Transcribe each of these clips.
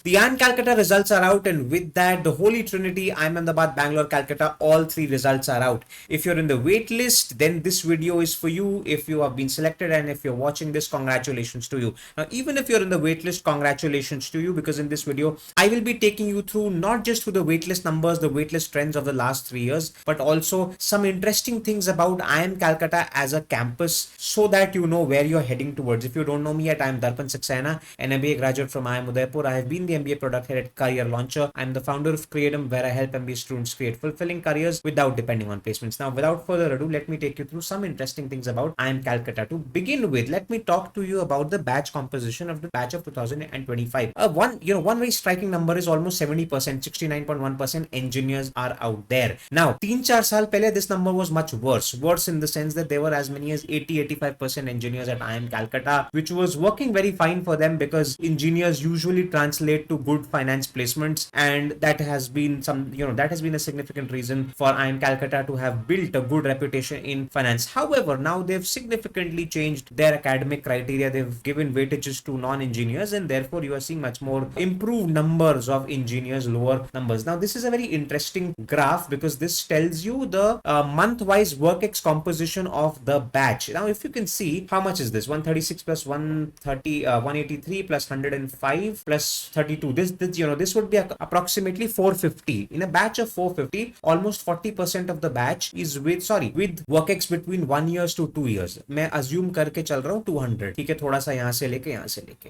The IIM Calcutta results are out, and with that, the Holy Trinity, IIM Ahmedabad, Bangalore, Calcutta, all three results are out. If you're in the wait list, then this video is for you. If you have been selected and if you're watching this, congratulations to you. Now, even if you're in the wait list, congratulations to you, because in this video, I will be taking you through not just through the waitlist numbers, the waitlist trends of the last 3 years, but also some interesting things about IIM Calcutta as a campus, so that you know where you're heading towards. If you don't know me yet, I'm Darpan Saxena, an MBA graduate from IIM Udaipur. I have been the MBA Product Head at Career Launcher. I'm the founder of Creatum, where I help MBA students create fulfilling careers without depending on placements. Now, without further ado, let me take you through some interesting things about IIM Calcutta. To begin with, let me talk to you about the batch composition of the batch of 2025. One very striking number is almost 70%, 69.1% engineers are out there. Now, 3-4 saal pehle, this number was much worse in the sense that there were as many as 80-85% engineers at IIM Calcutta, which was working very fine for them because engineers usually translate to good finance placements, and that has been a significant reason for IIM Calcutta to have built a good reputation in finance. However, now they've significantly changed their academic criteria. They've given weightages to non-engineers, and therefore you are seeing much more improved numbers of engineers, lower numbers. Now, this is a very interesting graph because this tells you the month-wise work-ex composition of the batch. Now, if you can see, how much is this? 136 plus 130, 183 plus 105 plus 32. This would be approximately 450. In a batch of 450, almost 40% of the batch is with work-ex between 1 year to 2 years. मैं assume करके चल रहा हूँ 200. ठीक है, थोड़ा सा यहाँ से लेके.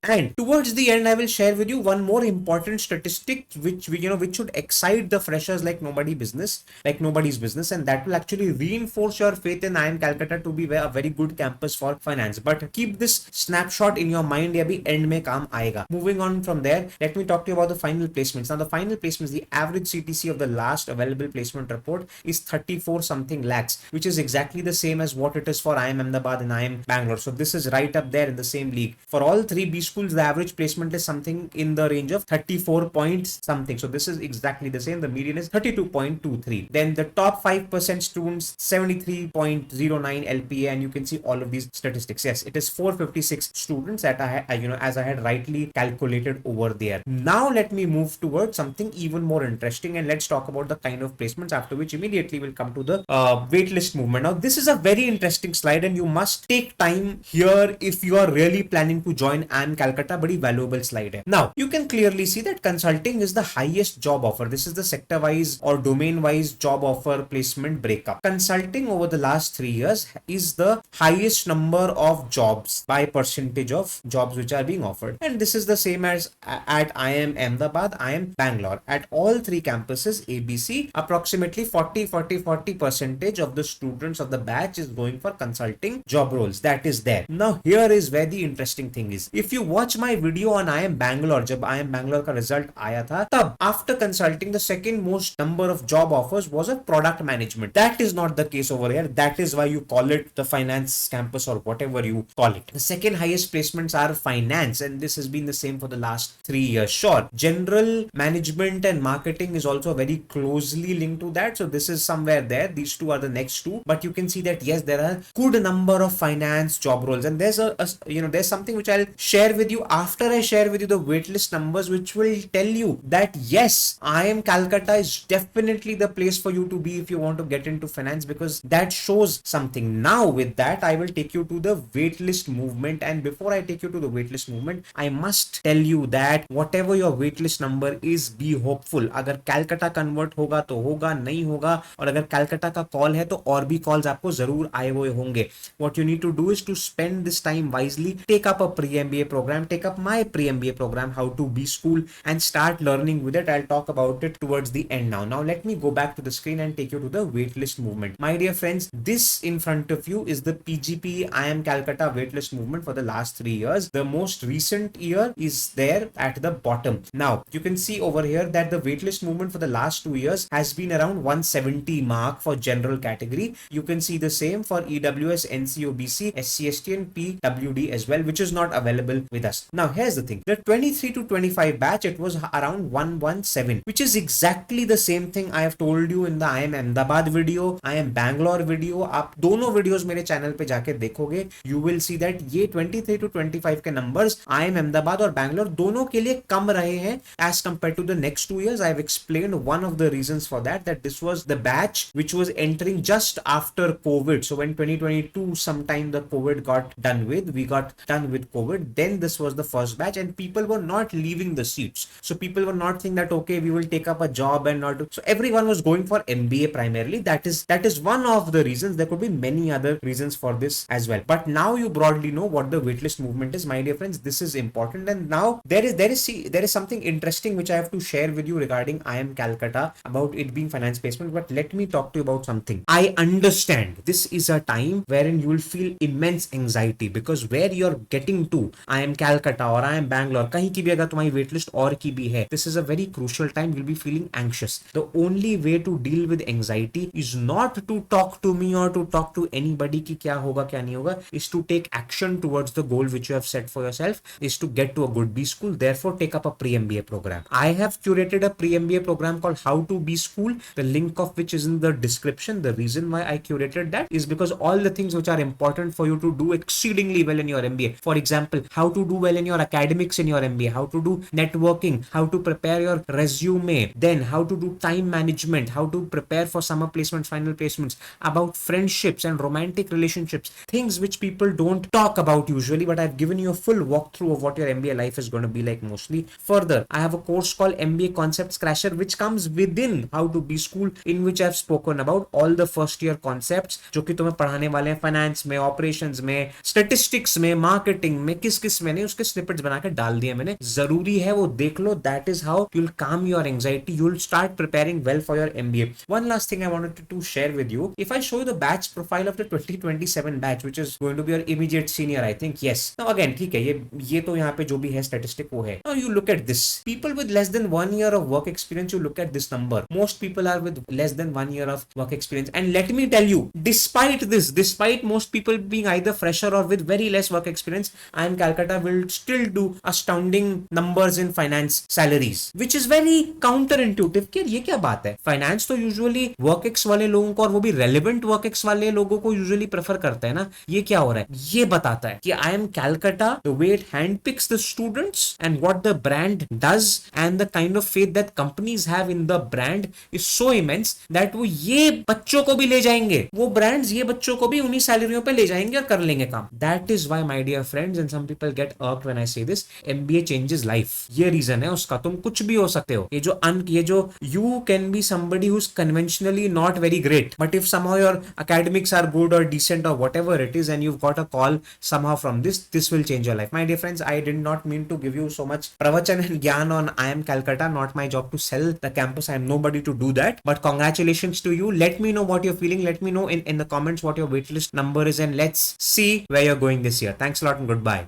And towards the end, I will share with you one more important statistic which should excite the freshers like nobody's business, and that will actually reinforce your faith in IIM Calcutta to be a very good campus for finance. But keep this snapshot in your mind, या भी end में काम आएगा. Moving on from there, let me talk to you about the final placements. Now, the final placements, the average CTC of the last available placement report is 34 something lakhs, which is exactly the same as what it is for IIM Ahmedabad and IIM Bangalore. So this is right up there in the same league. For all three B schools, the average placement is something in the range of 34 points something. So this is exactly the same. The median is 32.23. Then the top 5% students, 73.09 LPA, and you can see all of these statistics. Yes, it is 456 students that as I had rightly calculated over there. Now let me move towards something even more interesting, and let's talk about the kind of placements, after which immediately we'll come to the waitlist movement. Now, this is a very interesting slide, and you must take time here if you are really planning to join IIM Calcutta. Badi valuable slide hai. Now, you can clearly see that consulting is the highest job offer. This is the sector wise or domain wise job offer placement breakup. Consulting over the last 3 years is the highest number of jobs by percentage of jobs which are being offered, and this is the same as at IIM Ahmedabad, IIM Bangalore. At all three campuses ABC, approximately 40% of the students of the batch is going for consulting job roles. That is there. Now, here is where the interesting thing is. If you watch my video on IIM Bangalore, जब IIM Bangalore का result आया था, तब after consulting the second most number of job offers was a product management. That is not the case over here. That is why you call it the finance campus or whatever you call it. The second highest placements are finance, and this has been the same for the last 3 years. Sure, general management and marketing is also very closely linked to that, so this is somewhere there. These two are the next two, but you can see that yes, there are good number of finance job roles, and there's there's something which I'll share with you after I share with you the waitlist numbers, which will tell you that yes, IIM Calcutta is definitely the place for you to be if you want to get into finance, because that shows something. Now, with that, I will take you to the waitlist movement, and before I take you to the waitlist movement, I must tell you that whatever your waitlist number is, be hopeful. अगर Calcutta convert होगा तो होगा, नहीं होगा, और अगर Calcutta का call है तो और भी calls आपको जरूर आए हुए होंगे. What you need to do is to spend this time wisely. Take up a pre-MBA program. Take up my pre-MBA program, How to Be School, and start learning with it. I'll talk about it towards the end now. Now, let me go back to the screen and take you to the waitlist movement. My dear friends, this in front of you is the PGP IIM Calcutta waitlist movement for the last 3 years. The most recent year is there at the bottom. Now, you can see over here that the waitlist movement for the last 2 years has been around 170 mark for general category. You can see the same for EWS, NCOBC, SCST and PWD as well, which is not available with us. Now, here's the thing. The 23 to 25 batch, it was around 117, which is exactly the same thing I have told you in the IIM Ahmedabad video, IIM Bangalore video. आप दोनों videos मेरे channel पे जाके देखोगे, you will see that ये 23 to 25 के numbers IIM Ahmedabad और Bangalore दोनों के लिए कम रहे हैं as compared to the next 2 years. I've explained one of the reasons for that this was the batch which was entering just after COVID. So when 2022 sometime the COVID got done with, we got done with COVID, then this was the first batch and people were not leaving the seats. So people were not thinking that okay, we will take up a job and not do. So everyone was going for MBA primarily. That is one of the reasons. There could be many other reasons for this as well. But now you broadly know what the waitlist movement is, my dear friends. This is important. And now there is something interesting which I have to share with you regarding IIM Calcutta about it being finance placement. But let me talk to you about something. I understand this is a time wherein you will feel immense anxiety because where you're getting to, IIM Calcutta or IIM Bangalore, kahin ki bhi agar tumhari waitlist aur ki bhi hai, this is a very crucial time. You'll be feeling anxious. The only way to deal with anxiety is not to talk to me or to talk to anybody ki kya hoga kya nahi hoga, is to take action towards the goal which you have set for yourself, is to get to a good B school. Therefore take up a pre-MBA program. I have curated a pre-MBA program called How to B School, the link of which is in the description. The reason why I curated that is because all the things which are important for you to do exceedingly well in your MBA, for example, how to do well in your academics in your MBA, how to do networking, how to prepare your resume, then how to do time management, how to prepare for summer placements, final placements, about friendships and romantic relationships, things which people don't talk about usually, but I've given you a full walkthrough of what your MBA life is going to be like mostly. Further, I have a course called MBA Concepts Crasher which comes within How to Be School, in which I've spoken about all the first year concepts जो कि तुम्हें पढ़ाने वाले हैं finance में, operations में, statistics में, marketing में, किस में नहीं, उसके स्निपेट्स बना के डाल दिए मैंने. जरूरी है वो देख लो. That is how you'll calm your anxiety. You'll start preparing well for your MBA. One last thing I wanted to share with you. If I show you the batch profile of the 2027 batch, which is going to be your immediate senior, I think, yes. Now again, ठीक है, ये तो यहाँ पे जो भी है statistic वो है. Now you look at this. People with less than 1 year of work experience, you look at this number. Most people are with less than 1 year of work experience. And let me tell you, despite this, despite most people being either fresher or with very less work experience, IIM Calcutta will still do astounding numbers in finance salaries, which is very counterintuitive. कि ये क्या बात है? Finance तो usually work ex वाले लोगों को और वो भी relevant work ex वाले लोगों को usually prefer करता है ना. ये क्या हो रहा है? ये बताता है कि IIM Calcutta, the way it handpicks the students and what the brand does and the kind of faith that companies have in the brand is so immense that वो ये बच्चों को भी ले जाएंगे, वो brands ये बच्चों को भी उन्हीं सैलरियों पे ले जाएंगे और कर लेंगे काम. That is why, my dear friends, and some people get irked when I say this, MBA changes life. ये reason है उसका. तुम कुछ भी हो सकते हो. ये जो you can be somebody who's conventionally not very great, but if somehow your academics are good or decent or whatever it is and you've got a call somehow from this will change your life. My dear friends, I did not mean to give you so much pravachan and gyan on IIM Calcutta. Not my job to sell the campus. I am nobody to do that. But congratulations to you. Let me know what you're feeling. Let me know in the comments what your waitlist number is and let's see where you're going this year. Thanks a lot and goodbye.